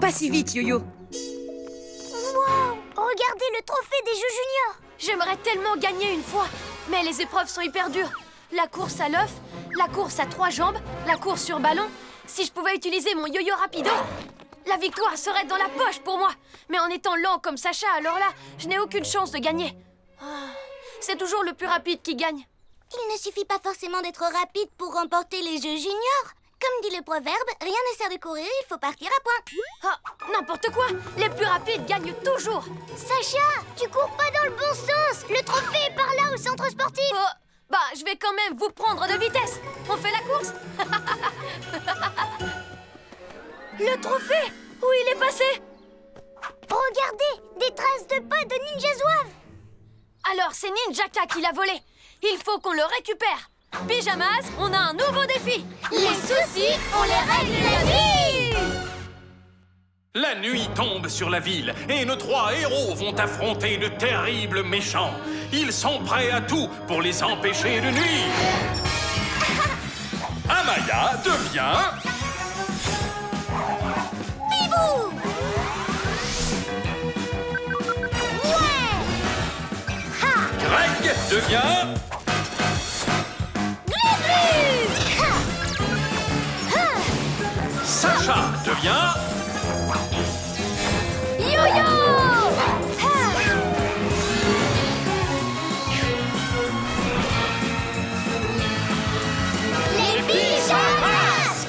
Pas si vite, Yo-Yo. Wow! Regardez le trophée des Jeux Juniors! J'aimerais tellement gagner une fois, mais les épreuves sont hyper dures. La course à l'œuf, la course à 3 jambes, la course sur ballon. Si je pouvais utiliser mon yo-yo rapido, la victoire serait dans la poche pour moi. Mais en étant lent comme Sacha, alors là, je n'ai aucune chance de gagner. C'est toujours le plus rapide qui gagne. Il ne suffit pas forcément d'être rapide pour remporter les Jeux Juniors. Comme dit le proverbe, rien ne sert de courir, il faut partir à point. Ah, n'importe quoi! Les plus rapides gagnent toujours! Sacha, tu cours pas dans le bon sens. Le trophée est par là au centre sportif. Oh, bah, je vais quand même vous prendre de vitesse. On fait la course? Le trophée! Où il est passé? Regardez, des traces de pas de Ninja Zouave. Alors, c'est Ninjaka qui l'a volé. Il faut qu'on le récupère. Pyjamas, on a un nouveau défi. Les soucis, on les règle la nuit. La nuit tombe sur la ville et nos 3 héros vont affronter de terribles méchants. Ils sont prêts à tout pour les empêcher de nuire. Amaya devient... Bibou! Ouais! Ha! Greg devient... Sacha devient... Yo-yo! Les pyjamas!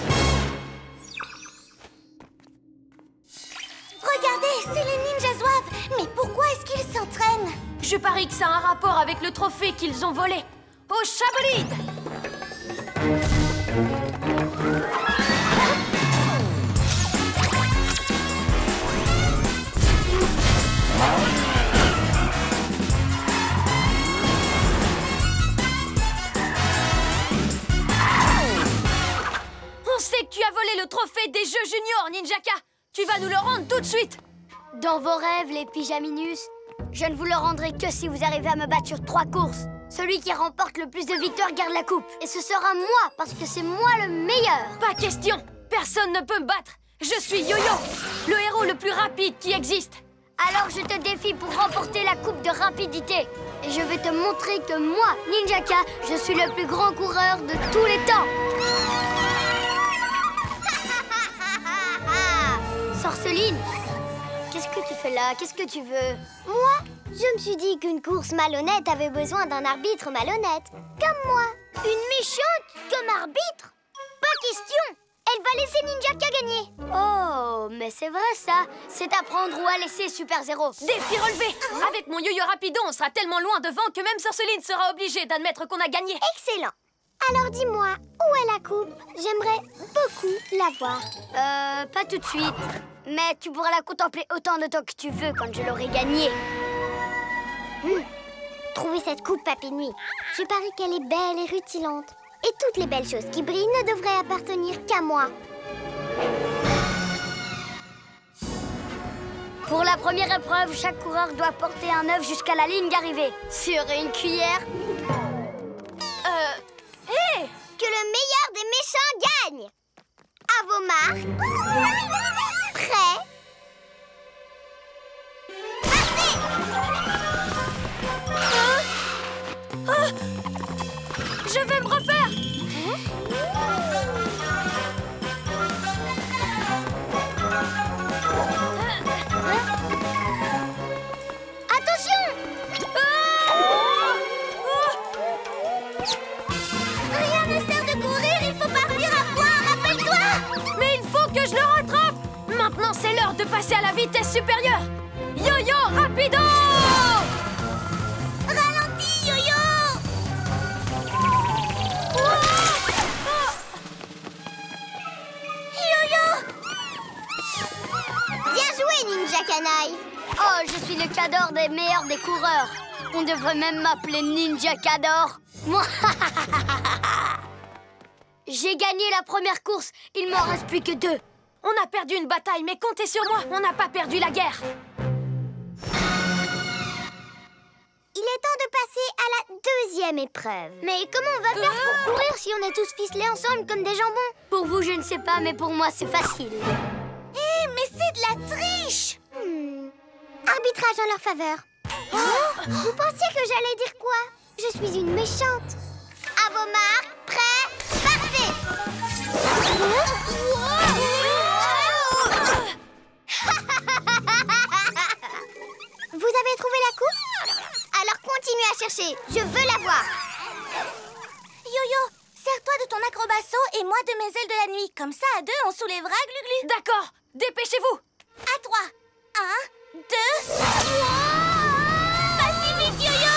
Regardez, c'est les Ninja Zouaves. Mais pourquoi est-ce qu'ils s'entraînent? Je parie que ça a un rapport avec le trophée qu'ils ont volé. Au Chabolide! On sait que tu as volé le trophée des Jeux Juniors, Ninjaka. Tu vas nous le rendre tout de suite. Dans vos rêves, les pyjaminus, je ne vous le rendrai que si vous arrivez à me battre sur 3 courses. Celui qui remporte le plus de victoires garde la coupe. Et ce sera moi, parce que c'est moi le meilleur. Pas question. Personne ne peut me battre. Je suis Yo-Yo, le héros le plus rapide qui existe. Alors je te défie pour remporter la coupe de rapidité. Et je vais te montrer que moi, Ninjaka, je suis le plus grand coureur de tous les temps. Sorceline, qu'est-ce que tu fais là? Qu'est-ce que tu veux? Moi, je me suis dit qu'une course malhonnête avait besoin d'un arbitre malhonnête. Comme moi. Une méchante comme arbitre? Pas question. Elle va laisser Ninjaka gagner. Oh, mais c'est vrai ça. C'est à prendre ou à laisser, Super Zéro. Défi relevé. Avec mon yo-yo rapido, on sera tellement loin devant que même Sorceline sera obligée d'admettre qu'on a gagné. Excellent. Alors dis-moi, où est la coupe? J'aimerais beaucoup la voir. Pas tout de suite. Mais tu pourras la contempler autant de temps que tu veux quand je l'aurai gagnée. Trouvez cette coupe, Papy Nuit. Je parie qu'elle est belle et rutilante. Et toutes les belles choses qui brillent ne devraient appartenir qu'à moi. Pour la première épreuve, chaque coureur doit porter un œuf jusqu'à la ligne d'arrivée. Sur une cuillère. Hé! Que le meilleur des méchants gagne. À vos marques. Prêts? Je vais me refaire. Attention! Rien ne sert de courir, il faut partir à point, rappelle-toi! Mais il faut que je le rattrape. Maintenant, c'est l'heure de passer à la vitesse supérieure. Yo-yo rapido! Ralentis, Yo-Yo! Yo-Yo! Bien joué, Ninja Canaille! Oh, je suis le Cador des meilleurs des coureurs. On devrait même m'appeler Ninja Cador. Moi, j'ai gagné la première course. Il m'en reste plus que 2. On a perdu une bataille, mais comptez sur moi. On n'a pas perdu la guerre. Il est temps de passer à la deuxième épreuve. Mais comment on va faire pour courir si on est tous ficelés ensemble comme des jambons? Pour vous, je ne sais pas, mais pour moi, c'est facile. Mais c'est de la triche. Arbitrage en leur faveur. Vous pensiez que j'allais dire quoi? Je suis une méchante. À vos marques, prêts, partez. Vous avez trouvé la coupe? Alors continuez à chercher, je veux la voir. Yo-Yo, sers-toi de ton acrobasso et moi de mes ailes de la nuit. Comme ça, à deux, on soulèvera Glu-Glu. D'accord, dépêchez-vous. À toi. 1, 2... Pas si vite, Yo-Yo.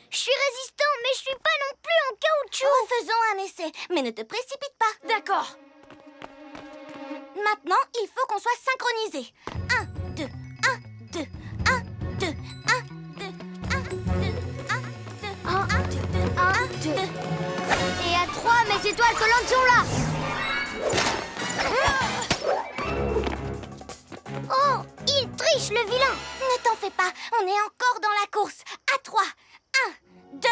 Je suis résistant, mais je suis pas non plus en caoutchouc. Faisons un essai, mais ne te précipite pas. D'accord. Maintenant, il faut qu'on soit synchronisés. 1, 2, 1, 2, 1, 2, 1, 2, 1, 2, 1, 2, 1, 2, 1, 2. Et à 3, mes étoiles collantes sont là. Oh, il triche, le vilain. Ne t'en fais pas, on est encore dans la course. À 3. 1, 2,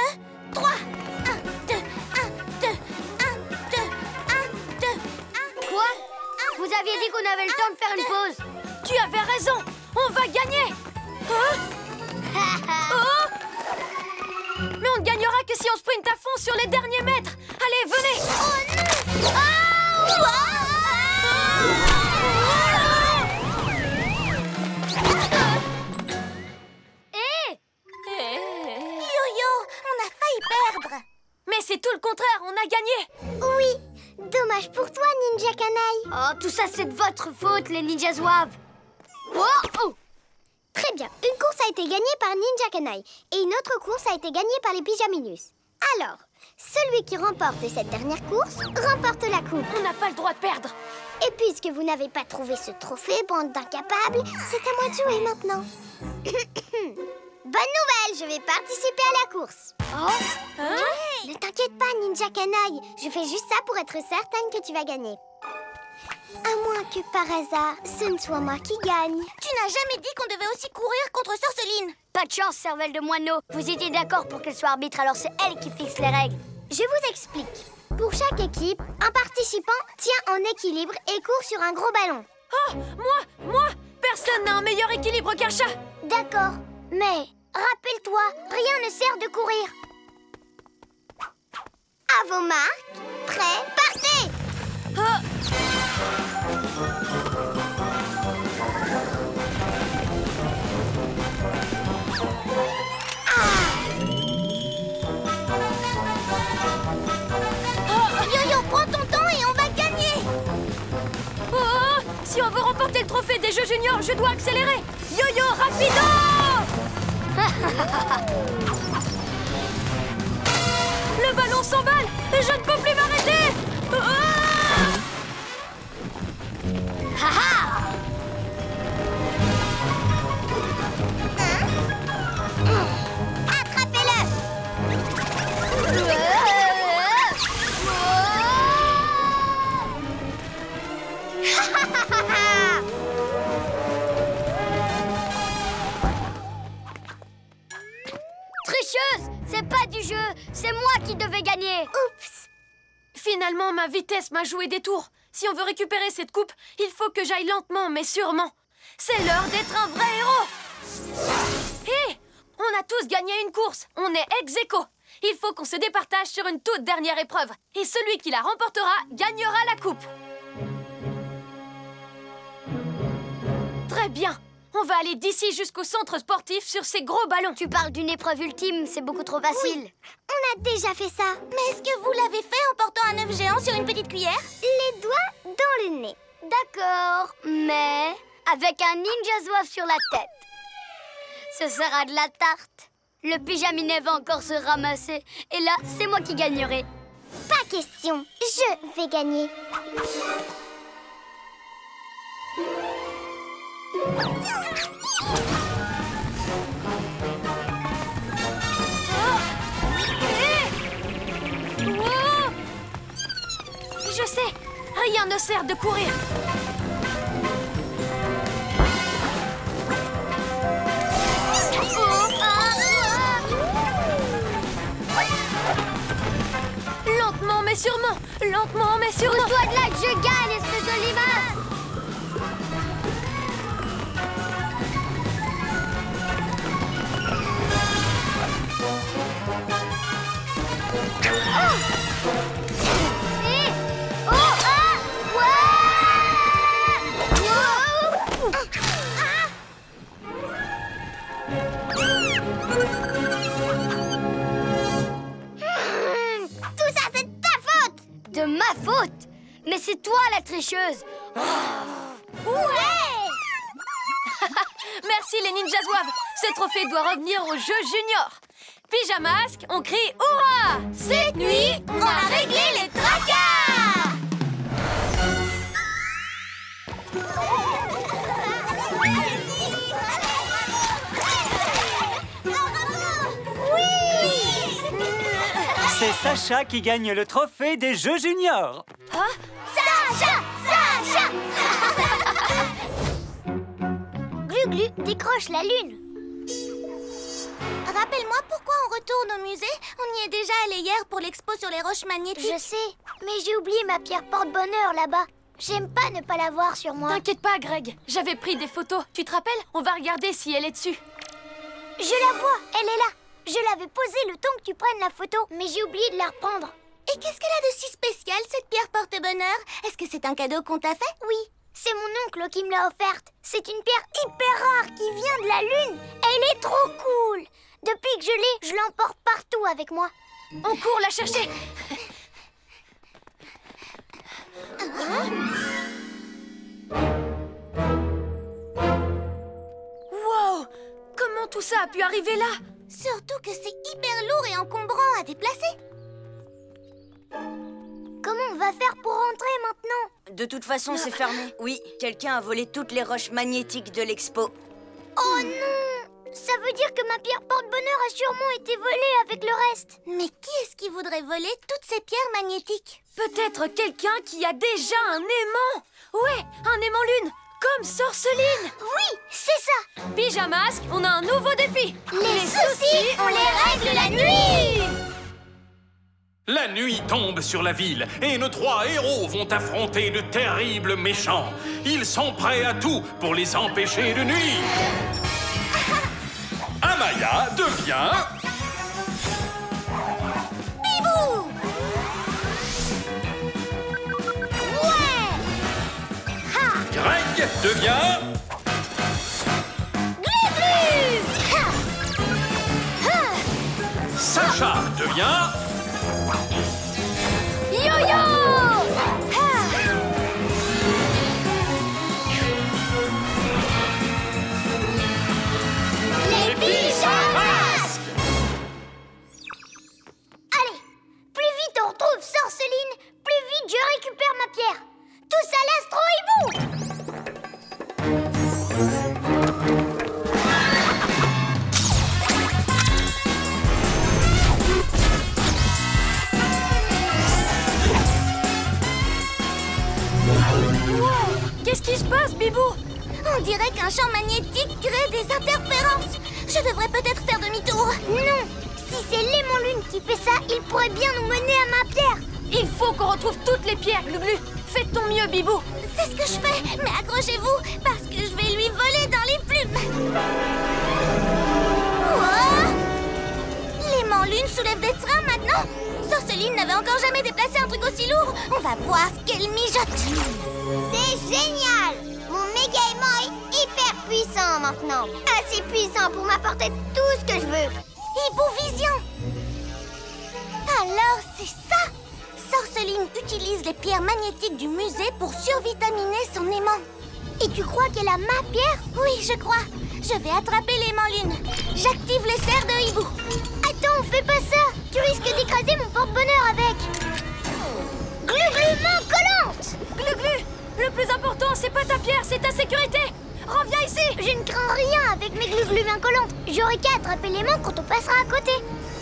3. 1, 2, 1, 2, 1, 2, 1, 2, 1. Quoi? Vous aviez dit qu'on avait le temps de faire une pause. Tu avais raison. On va gagner. Hein? Oh! Mais on ne gagnera que si on sprinte à fond sur les derniers mètres. Allez, venez. Oh non! Yo-Yo, on a failli perdre. Mais c'est tout le contraire, on a gagné. Oui, dommage pour toi, Ninja Canaille. Oh, tout ça, c'est de votre faute, les ninjas zouaves. Oh! Très bien, une course a été gagnée par Ninja Canaille et une autre course a été gagnée par les Pyjaminus. Alors, celui qui remporte cette dernière course remporte la coupe. On n'a pas le droit de perdre. Et puisque vous n'avez pas trouvé ce trophée, bande d'incapables, c'est à moi de jouer maintenant. Bonne nouvelle, je vais participer à la course. Hein? Ne t'inquiète pas, Ninja Canaille. Je fais juste ça pour être certaine que tu vas gagner. À moins que par hasard, ce ne soit moi qui gagne. Tu n'as jamais dit qu'on devait aussi courir contre Sorceline. Pas de chance, cervelle de moineau. Vous étiez d'accord pour qu'elle soit arbitre, alors c'est elle qui fixe les règles. Je vous explique. Pour chaque équipe, un participant tient en équilibre et court sur un gros ballon. Oh, moi, personne n'a un meilleur équilibre qu'un chat. D'accord, mais rappelle-toi, rien ne sert de courir. À vos marques, prêts, partez! Yo-Yo, prends ton temps et on va gagner. Oh, si on veut remporter le trophée des Jeux Juniors, je dois accélérer. Yo-Yo, rapido! Le ballon s'emballe et je ne peux plus m'arrêter. Tricheuse, c'est pas du jeu, c'est moi qui devais gagner. Oups! Finalement, ma vitesse m'a joué des tours. Si on veut récupérer cette coupe, il faut que j'aille lentement, mais sûrement. C'est l'heure d'être un vrai héros. Hé! On a tous gagné une course. On est ex-aequo. Il faut qu'on se départage sur une toute dernière épreuve. Et celui qui la remportera gagnera la coupe. Très bien. On va aller d'ici jusqu'au centre sportif sur ces gros ballons. Tu parles d'une épreuve ultime, c'est beaucoup trop facile. Oui, on a déjà fait ça. Mais est-ce que vous l'avez fait en portant un œuf géant sur une petite cuillère? Les doigts dans le nez. D'accord, mais avec un ninja zouave sur la tête. Ce sera de la tarte. Le pyjaminet va encore se ramasser. Et là, c'est moi qui gagnerai. Pas question, je vais gagner. Je sais, rien ne sert de courir. Lentement mais sûrement. Lentement mais sûrement. Pousse-toi de là que je gagne, espèce de limace. Tout ça, c'est de ta faute! De ma faute? Mais c'est toi la tricheuse! Ouais! Merci les ninjas zouaves. Ce trophée doit revenir au jeu junior. Pyjamasque, on crie hurrah! Cette nuit, on a réglé les tracas! C'est Sacha qui gagne le trophée des Jeux juniors. Sacha! Sacha! Glu-Glu décroche la lune. Rappelle-moi pourquoi on retourne au musée. On y est déjà allé hier pour l'expo sur les roches magnétiques. Je sais, mais j'ai oublié ma pierre porte-bonheur là-bas. J'aime pas ne pas l'avoir sur moi. T'inquiète pas, Greg. J'avais pris des photos. Tu te rappelles? On va regarder si elle est dessus. Je la vois, elle est là. Je l'avais posée le temps que tu prennes la photo, mais j'ai oublié de la reprendre. Et qu'est-ce qu'elle a de si spécial, cette pierre porte-bonheur? Est-ce que c'est un cadeau qu'on t'a fait? Oui, c'est mon oncle qui me l'a offerte. C'est une pierre hyper rare qui vient de la Lune. Elle est trop cool. Depuis que je l'ai, je l'emporte partout avec moi. On court la chercher. Wow! Comment tout ça a pu arriver là? Surtout que c'est hyper lourd et encombrant à déplacer. Comment on va faire pour rentrer maintenant? De toute façon, c'est fermé. Oui, quelqu'un a volé toutes les roches magnétiques de l'expo. Oh non! Ça veut dire que ma pierre porte-bonheur a sûrement été volée avec le reste. Mais qui est-ce qui voudrait voler toutes ces pierres magnétiques? Peut-être quelqu'un qui a déjà un aimant. Ouais, un aimant lune, comme Sorceline. Oui, c'est ça. Pyjamasque, on a un nouveau défi. Les soucis, on les règle la nuit. La nuit tombe sur la ville et nos 3 héros vont affronter de terribles méchants. Ils sont prêts à tout pour les empêcher de nuire. Amaya devient... Bibou! Ouais! Ha! Greg devient... Glu-Glu! Ha! Ha! Sacha devient... Yo-yo! Ha! Les pyjamas! Allez, plus vite on retrouve Sorceline, plus vite je récupère ma pierre. Tous à l'Astro Hibou! Qu'est-ce qui se passe, Bibou? On dirait qu'un champ magnétique crée des interférences. Je devrais peut-être faire demi-tour. Non, si c'est l'aimant lune qui fait ça, il pourrait bien nous mener à ma pierre. Il faut qu'on retrouve toutes les pierres, Glu-Glu. Fais de ton mieux, Bibou. C'est ce que je fais, mais accrochez-vous, parce que je vais lui voler dans les plumes. Wow! L'aimant lune soulève des trains maintenant. Sorceline n'avait encore jamais déplacé un truc aussi lourd. On va voir ce qu'elle mijote. C'est génial! Mon méga aimant est hyper puissant maintenant. Assez puissant pour m'apporter tout ce que je veux. Hibou Vision! Alors, c'est ça! Sorceline utilise les pierres magnétiques du musée pour survitaminer son aimant. Et tu crois qu'elle a ma pierre? Oui, je crois. Je vais attraper l'aimant lune. J'active les serres de Hibou. Attends, fais pas ça! Tu risques d'écraser mon porte-bonheur avec. Glu-Glu main collante! Glu-Glu, le plus important, c'est pas ta pierre, c'est ta sécurité. Reviens ici. Je ne crains rien avec mes Glu-Glu main collantes. J'aurai qu'à attraper l'aimant quand on passera à côté.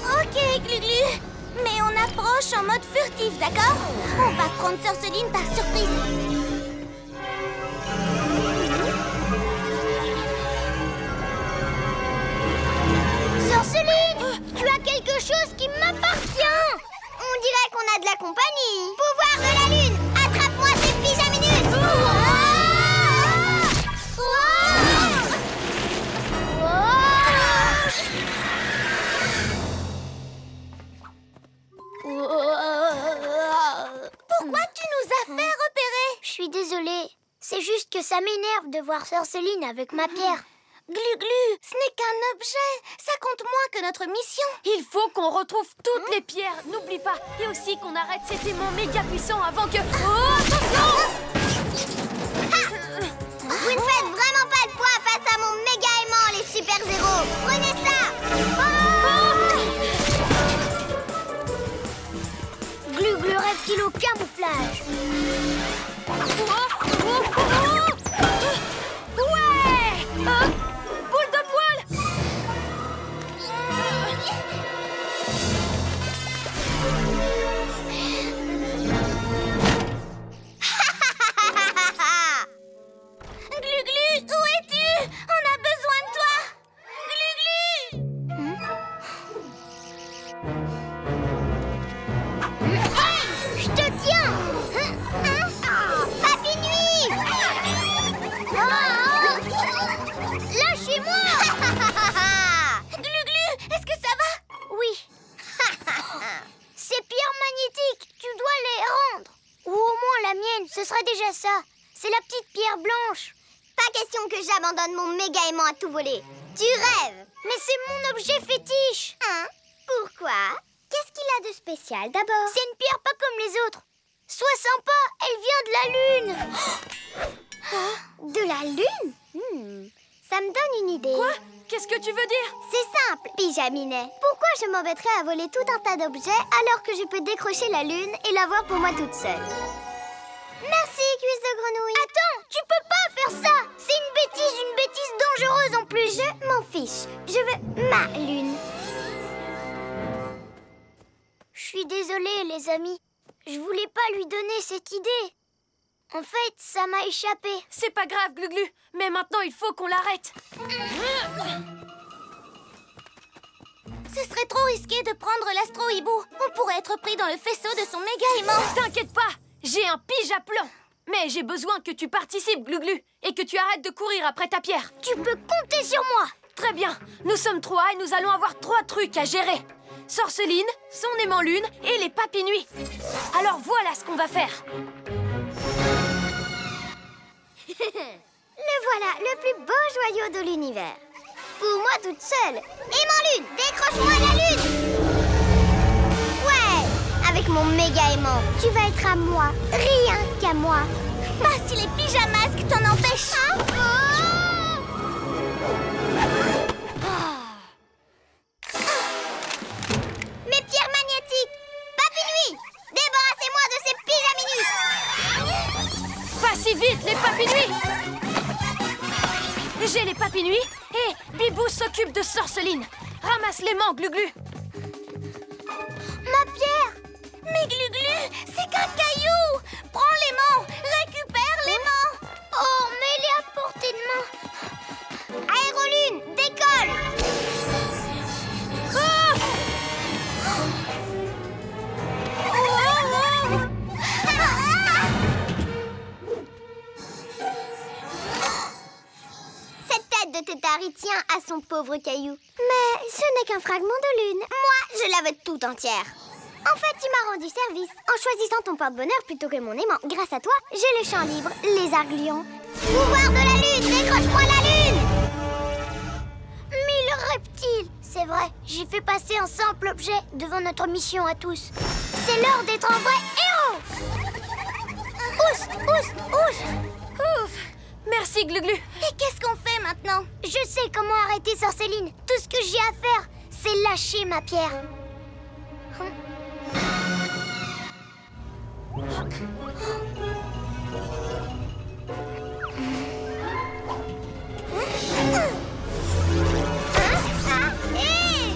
Ok, Glu-Glu. Mais on approche en mode furtif, d'accord? On va prendre Sorceline par surprise. Sorceline, tu as quelque chose qui m'appartient. On dirait qu'on a de la compagnie. Pouvoir de la lune, attrape-moi ces pyjaminus. que ça m'énerve de voir Sorceline avec ma pierre. Glu-Glu, ce n'est qu'un objet. Ça compte moins que notre mission. Il faut qu'on retrouve toutes les pierres, n'oublie pas. Et aussi qu'on arrête cet aimant méga puissant avant que... Oh, attention! Vous ne faites vraiment pas le poids face à mon méga aimant, les super-héros. Prenez ça. Glu-Glu reptile au camouflage. Ouais! Boule de poil! Glu-Glu, où es-tu? On a besoin de toi. Glu-Glu! Hey, je te tiens. Papy Nuit. Lâchez-moi. Glu-Glu, est-ce que ça va? Oui. Ces pierres magnétiques, tu dois les rendre. Ou au moins la mienne, ce serait déjà ça. C'est la petite pierre blanche. Pas question que j'abandonne mon méga aimant à tout voler. Tu rêves. Mais c'est mon objet fétiche. Hein? Pourquoi? Qu'est-ce qu'il a de spécial d'abord? C'est une pierre pas comme les autres. Sois sympa, elle vient de la lune. De la lune? Ça me donne une idée. Quoi? Qu'est-ce que tu veux dire? C'est simple, Pyjaminet. Pourquoi je m'embêterais à voler tout un tas d'objets alors que je peux décrocher la lune et l'avoir pour moi toute seule? Merci, cuisse de grenouille. Attends, tu peux pas faire ça. C'est une bêtise dangereuse en plus. Je m'en fiche. Je veux ma lune. Je suis désolée, les amis. Je voulais pas lui donner cette idée. En fait, ça m'a échappé. C'est pas grave, Glu-Glu. Mais maintenant, il faut qu'on l'arrête. Ce serait trop risqué de prendre l'astro-hibou. On pourrait être pris dans le faisceau de son méga aimant. T'inquiète pas, j'ai un pyjaplan. Mais j'ai besoin que tu participes, Glu-Glu, et que tu arrêtes de courir après ta pierre. Tu peux compter sur moi. Très bien, nous sommes 3 et nous allons avoir 3 trucs à gérer. Sorceline, son aimant lune et les papy nuits. Alors voilà ce qu'on va faire. Le voilà, le plus beau joyau de l'univers. Pour moi toute seule. Aimant lune, décroche-moi la lune. Ouais, avec mon méga aimant, tu vas être à moi, rien qu'à moi. Pas si les pyjamasques t'en empêchent. Mes pierres magnétiques. Papy Nuit, débarrassez-moi de ces pyjaminus. Pas si vite, les papy nuits. J'ai les papy nuits et Bibou s'occupe de Sorceline. Ramasse l'aimant, Glu-Glu. Ma pierre. Mais Glu-Glu, c'est qu'un caillou. Prends l'aimant, récupère l'aimant. Oh, mais il est à portée de main. Aérolune, décolle. Cette tête de tétari tient à son pauvre caillou. Mais ce n'est qu'un fragment de lune. Moi, je la veux toute entière. En fait, tu m'as rendu service en choisissant ton porte-bonheur plutôt que mon aimant. Grâce à toi, j'ai le champ libre, les argulions. Pouvoir de la lune, décroche-moi la lune. Mille reptiles. C'est vrai, j'ai fait passer un simple objet devant notre mission à tous. C'est l'heure d'être un vrai héros. Oust, oust, oust. Ouf. Merci, Glu-Glu. Et qu'est-ce qu'on fait maintenant? Je sais comment arrêter Sorceline. Tout ce que j'ai à faire, c'est lâcher ma pierre. Hé!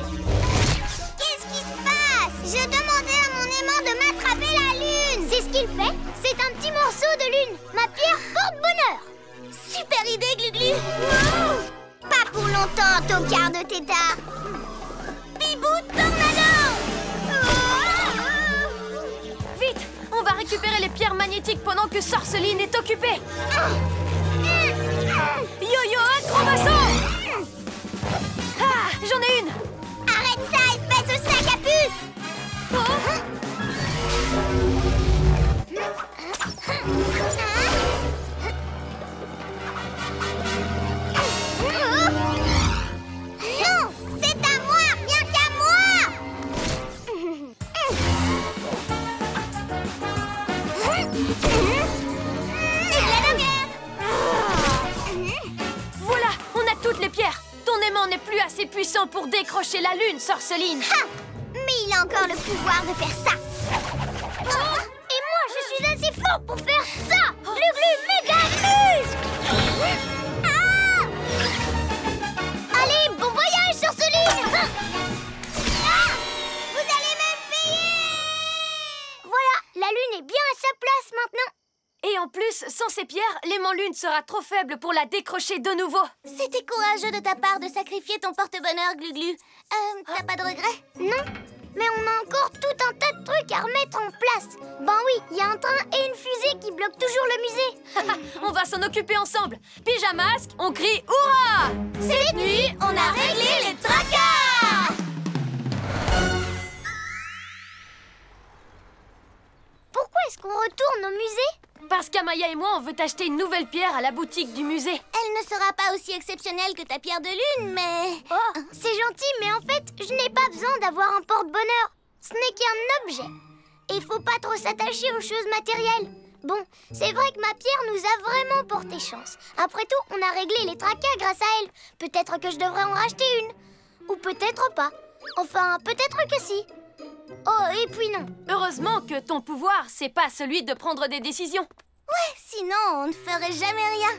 Qu'est-ce qui se passe? Je demandais à mon aimant de m'attraper la lune. C'est ce qu'il fait. C'est un petit morceau de lune. Ma pierre porte bonheur. Super idée, Glu-Glu. Pas pour longtemps, tocard de tétard. Bibou tornado. Vite, on va récupérer les pierres magnétiques pendant que Sorceline est occupée. Yo-yo, acrobasso. Ah, j'en ai une. Arrête ça, espèce de sac à puce. Voilà, on a toutes les pierres. Ton aimant n'est plus assez puissant pour décrocher la lune, Sorceline. Ha! Mais il a encore le pouvoir de faire ça. Et moi, je suis assez fort pour faire ça. Glu-glu méga muscle. Allez, bon voyage, Sorceline. Vous allez même payer. Voilà, la lune est bien à sa place maintenant. Et en plus, sans ces pierres, l'aimant lune sera trop faible pour la décrocher de nouveau. C'était courageux de ta part de sacrifier ton porte-bonheur, Glu-Glu. T'as pas de regrets? Non, mais on a encore tout un tas de trucs à remettre en place. Ben oui, il y a un train et une fusée qui bloquent toujours le musée. On va s'en occuper ensemble. Pyjamasque, on crie hurrah! Cette nuit, on a réglé les tracas! Pourquoi est-ce qu'on retourne au musée? Parce qu'Amaya et moi, on veut acheter une nouvelle pierre à la boutique du musée. Elle ne sera pas aussi exceptionnelle que ta pierre de lune, mais... Oh, c'est gentil, mais en fait, je n'ai pas besoin d'avoir un porte-bonheur. Ce n'est qu'un objet. Et il faut pas trop s'attacher aux choses matérielles. Bon, c'est vrai que ma pierre nous a vraiment porté chance. Après tout, on a réglé les tracas grâce à elle. Peut-être que je devrais en racheter une. Ou peut-être pas. Enfin, peut-être que si. Oh, et puis non. Heureusement que ton pouvoir, c'est pas celui de prendre des décisions. Ouais, sinon on ne ferait jamais rien.